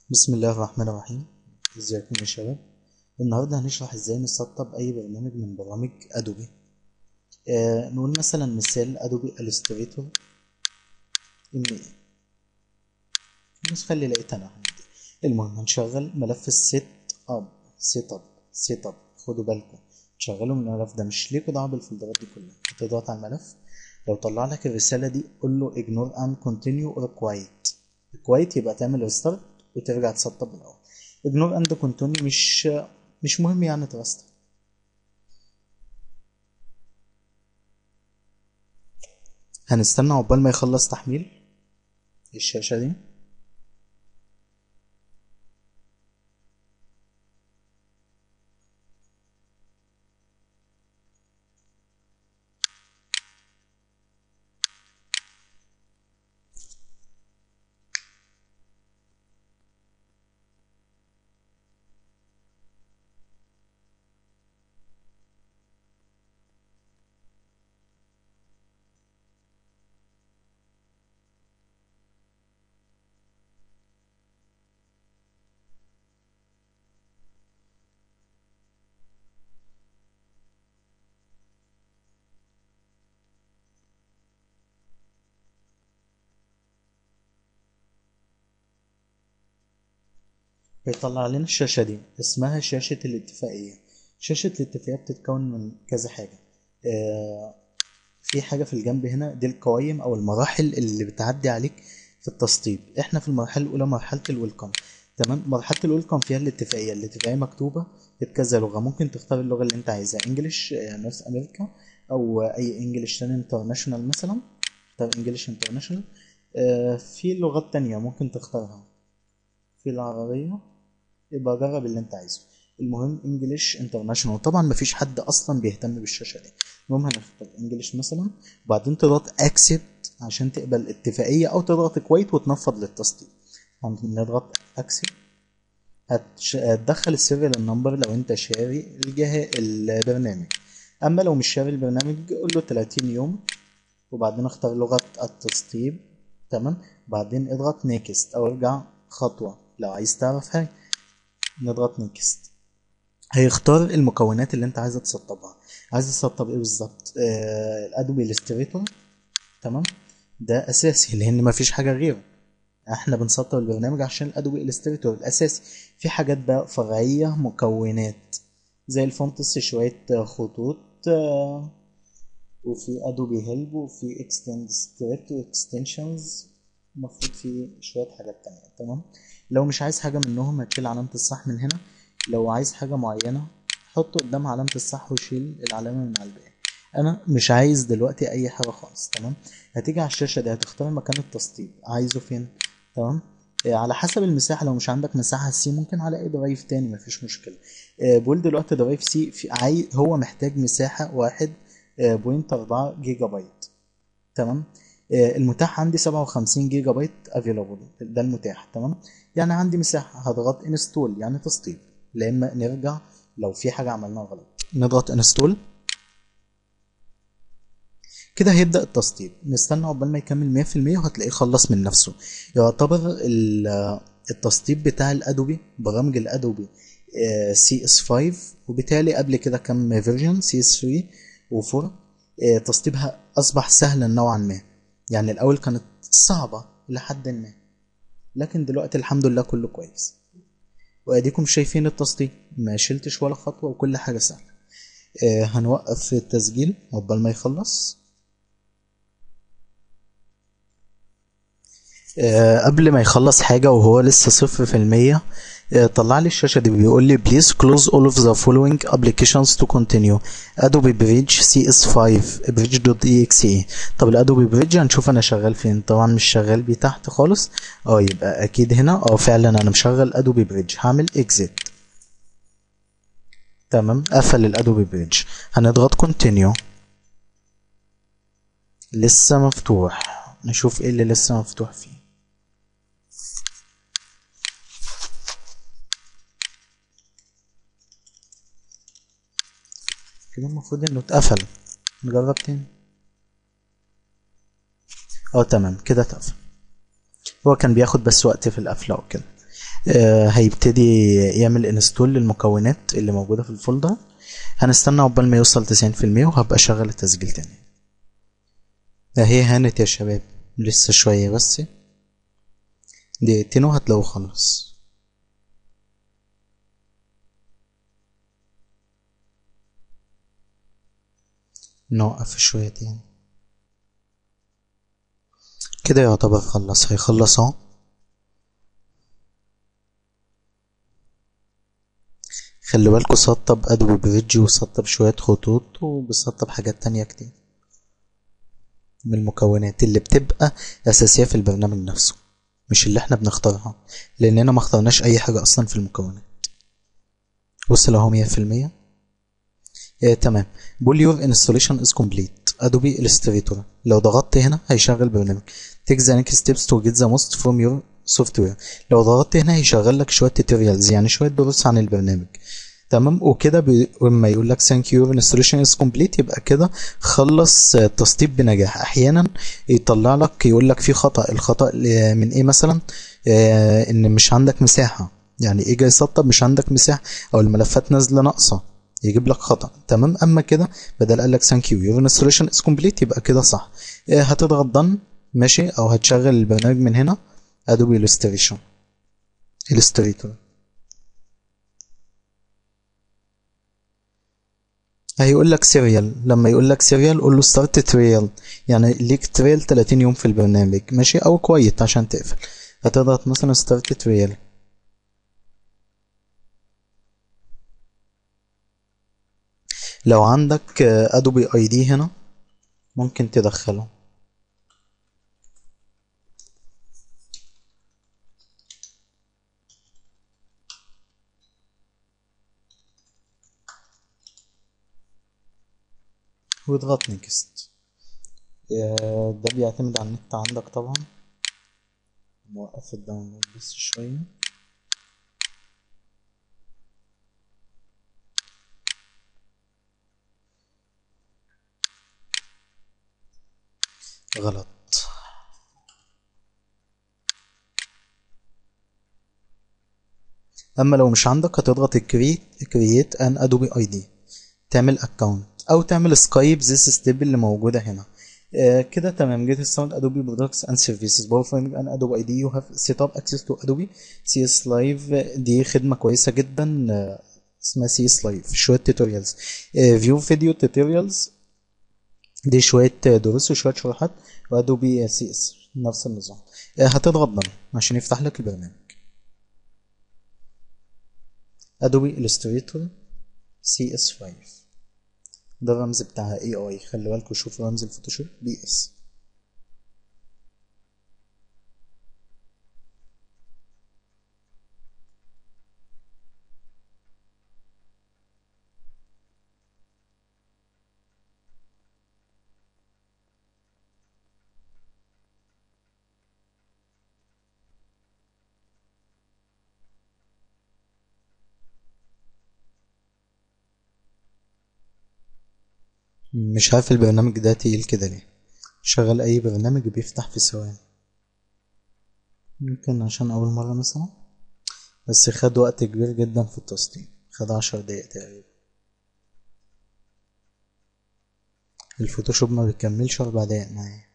بسم الله الرحمن الرحيم. ازيكم يا شباب؟ النهارده هنشرح ازاي نسطب اي برنامج من برامج ادوبي. نقول مثلا مثال ادوبي الستريتور النسخه اللي لقيتها انا عندي. المهم هنشغل ملف سيت اب. خدوا بالكم تشغلوا من الملف ده، مش ليكوا دعوه بالفولدرات دي كلها. هتضغط على الملف، لو طلع لك الرساله دي قول له ignore and continue or quiet يبقى تعمل ريستارت وترجع تسطب من الاول. ignore and continue مش مهم يعني ترستر. هنستنى عقبال ما يخلص تحميل الشاشة دي. بيطلع لنا الشاشة دي اسمها شاشة الاتفاقية. شاشة الاتفاقية بتتكون من كذا حاجة. في حاجة في الجنب هنا دي القوائم او المراحل اللي بتعدي عليك في التسطيب. احنا في المرحلة الاولى مرحلة الويلكم. تمام، مرحلة الويلكم فيها الاتفاقية مكتوبة بكذا لغة. ممكن تختار اللغة اللي انت عايزها، انجلش نورث امريكا او اي انجلش تاني انترناشونال مثلا. اختار انجلش انترناشونال. في لغات تانية ممكن تختارها، في العربية يبقى جرب اللي انت عايزه. المهم انجليش انترناشونال، طبعا مفيش حد اصلا بيهتم بالشاشه دي. المهم هنختار انجليش مثلا، وبعدين تضغط اكسبت عشان تقبل الاتفاقيه، او تضغط كويت وتنفض للتسطيب. هنضغط اكسبت. هتدخل السيريال نمبر لو انت شاري البرنامج. اما لو مش شاري البرنامج قول له 30 يوم، وبعدين اختار لغه التسطيب. تمام، بعدين اضغط نيكست او ارجع خطوه لو عايز تعرف حاجه. نضغط نيكست. هيختار المكونات اللي انت عايز تسطبها. عايز تسطب ايه بالظبط؟ الادوبي الستريتور. تمام، ده اساسي لان مفيش حاجه غيره. احنا بنسطب البرنامج عشان الادوبي الستريتور الاساسي. في حاجات بقى فرعيه مكونات زي الفونتس، شويه خطوط، وفي ادوبي هيلب، وفي اكستند سكريبت واكستنشنز. المفروض في شويه حاجات تانية. تمام، لو مش عايز حاجه منهم هتشيل علامه الصح من هنا. لو عايز حاجه معينه حط قدام علامه الصح وشيل العلامه من على الباقي. انا مش عايز دلوقتي اي حاجه خالص. تمام، هتيجي على الشاشه دي هتختار مكان التسطيب عايزه فين. تمام، على حسب المساحه. لو مش عندك مساحه سي ممكن على اي درايف تاني مفيش مشكله. بقول دلوقتي درايف سي هو محتاج مساحه 1.4 جيجا بايت. تمام، المتاح عندي 57 جيجا بايت افيلابل، ده المتاح. تمام، يعني عندي مساحه. هضغط انستول يعني تسطيب، لما نرجع لو في حاجه عملناها غلط. نضغط انستول كده هيبدأ التسطيب. نستنى عقبال ما يكمل 100% وهتلاقيه خلص من نفسه. يعتبر التسطيب بتاع الادوبي، برامج الادوبي CS5، وبالتالي قبل كده كم فيرجن CS3 و4. تسطيبها اصبح سهلا نوعا ما. يعني الاول كانت صعبة لحد ما، لكن دلوقتي الحمد لله كله كويس. واديكم شايفين التسطيب ما شلتش ولا خطوة وكل حاجة سهلة. هنوقف التسجيل عقبال ما يخلص. قبل ما يخلص حاجة وهو لسه 0%، طلع لي الشاشة دي بيقول لي please close all of the following applications to continue Adobe Bridge CS5 bridge.exe. طب الادوبي بريدج هنشوف انا شغال فين. طبعا مش شغال بيه تحت خالص. يبقى اكيد هنا فعلا انا مشغل ادوبي بريدج. هعمل exit. تمام، قفل الادوبي بريدج. هنضغط continue. لسه مفتوح. نشوف ايه اللي لسه مفتوح فيه. كده المفروض انه اتقفل. نجرب تاني. تمام كده اتقفل. هو كان بياخد بس وقت في القفله وكده. هيبتدي يعمل انستول للمكونات اللي موجوده في الفولدر. هنستنى عقبال ما يوصل 90% وهبقى اشغل التسجيل تاني. هي هانت يا شباب، لسه شويه بس، دقيقتين وهتلاقوه خلص. نوقف شويه تاني. كده يعتبر خلص. هيخلص اهو. خلي بالكوا سطب ادوبي بريدج وسطب شويه خطوط وبسطب حاجات تانية كتير من المكونات اللي بتبقى اساسيه في البرنامج نفسه، مش اللي احنا بنختارها، لاننا ما اخترناش اي حاجه اصلا في المكونات. وصل اهو 100%. تمام. بول يور انستوليشن از كومبليت ادوبي الستريتور. لو ضغطت هنا هيشغل برنامج. تيك ذا نيكست ستيبس تو جيت ذا موست فروم يور سوفت وير. لو ضغطت هنا هيشغل لك شويه توتوريالز، يعني شويه دروس عن البرنامج. تمام. وكده لما يقول لك ثانك يو انستوليشن از كومبليت يبقى كده خلص التسطيب بنجاح. احيانا يطلع لك يقول لك في خطأ. الخطأ من ايه مثلا؟ ان مش عندك مساحه. يعني ايه جاي يسطب مش عندك مساحه، او الملفات نازله ناقصه، يجيب لك خطأ. تمام. اما كده بدل قال لك ثانك يو يور انستوليشن از كومبليت يبقى كده صح. هتضغط دن ماشي، او هتشغل البرنامج من هنا ادوبي الستريتور. هيقول لك سيريال. لما يقول لك سيريال قول له ستارت تريال، يعني ليك تريال 30 يوم في البرنامج ماشي، او كويت عشان تقفل. هتضغط مثلا ستارت تريال. لو عندك ادوبي اي دي هنا ممكن تدخله. واضغط نيكست. ده بيعتمد على النت عندك طبعا. موقف الداونلود بس شوية. غلط. اما لو مش عندك هتضغط كرييت ان ادوبي اي دي، تعمل اكونت او تعمل سكايب ذيس ستيب اللي موجوده هنا. كده تمام. جيت ستارت ادوبي برودكتس اند سيرفيسز باور فاينج ان ادوبي اي دي يو هاف سيت اب اكسس تو ادوبي سي اس لايف. دي خدمه كويسه جدا اسمها سي اس لايف. شويه توتوريالز، فيو فيديو توتوريالز، دي شويه دروس وشويه شروحات. وادوبي سي اس نفس النظام. هتضغط ضغط عشان يفتح لك البرنامج. ادوبي الستريتور سي اس 5. ده الرمز بتاعها اي اي. خلي بالكوا شوفوا رمز الفوتوشوب بي اس. مش عارف البرنامج ده تقيل كده ليه. شغل اي برنامج بيفتح في ثواني. يمكن عشان اول مرة مثلا، بس خد وقت كبير جدا في التسطيب. خد 10 دقايق تقريبا. الفوتوشوب ما بيكملش 4 دقايق معايا.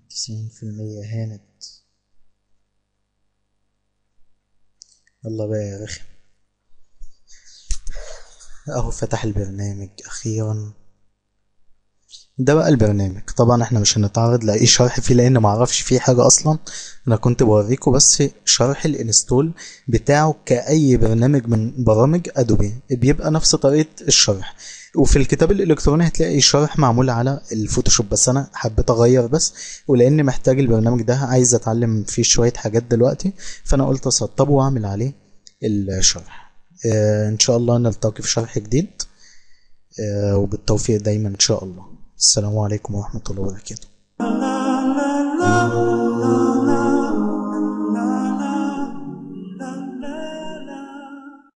90% هانت. يلا بقى يا رخم. اهو فتح البرنامج اخيرا. ده بقى البرنامج. طبعا احنا مش هنتعرض لاي شرح فيه لان معرفش فيه حاجة اصلا. انا كنت بوريكم بس شرح الانستول بتاعه كأي برنامج من برامج ادوبي، بيبقى نفس طريقة الشرح. وفي الكتاب الالكتروني هتلاقي شرح معمول على الفوتوشوب، بس انا حبيت اغير بس، ولاني محتاج البرنامج ده عايز اتعلم فيه شوية حاجات دلوقتي، فانا قلت اسطبه واعمل عليه الشرح. ان شاء الله نلتقي في شرح جديد، وبالتوفيق دايما ان شاء الله. السلام عليكم ورحمة الله وبركاته.